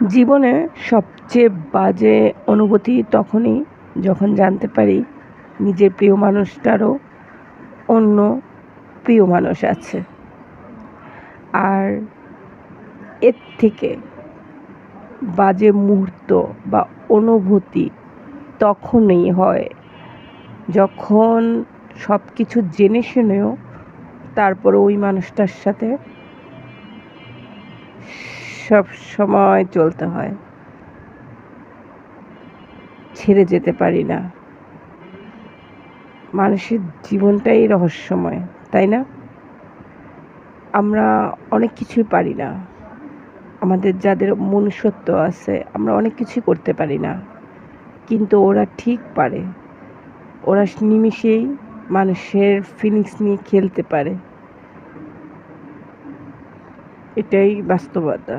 জীবনে সবচেয়ে বাজে অনুভূতি তখনই যখন জানতে পারি নিজের প্রিয় মানুষটারও অন্য প্রিয় মানুষ আছে। আর এর থেকে বাজে মুহূর্ত বা অনুভূতি তখনই হয় যখন সব কিছু জেনে শুনেও তারপরে ওই মানুষটার সাথে সব সময় চলতে হয়, ছেড়ে যেতে পারি না। মানুষের জীবনটাই রহস্যময়, তাই না? আমরা অনেক কিছুই পারি না, আমাদের যাদের মনুষ্যত্ব আছে আমরা অনেক কিছুই করতে পারি না, কিন্তু ওরা ঠিক পারে। ওরা নিমিষেই মানুষের ফিলিংস নিয়ে খেলতে পারে। এটাই বাস্তবতা।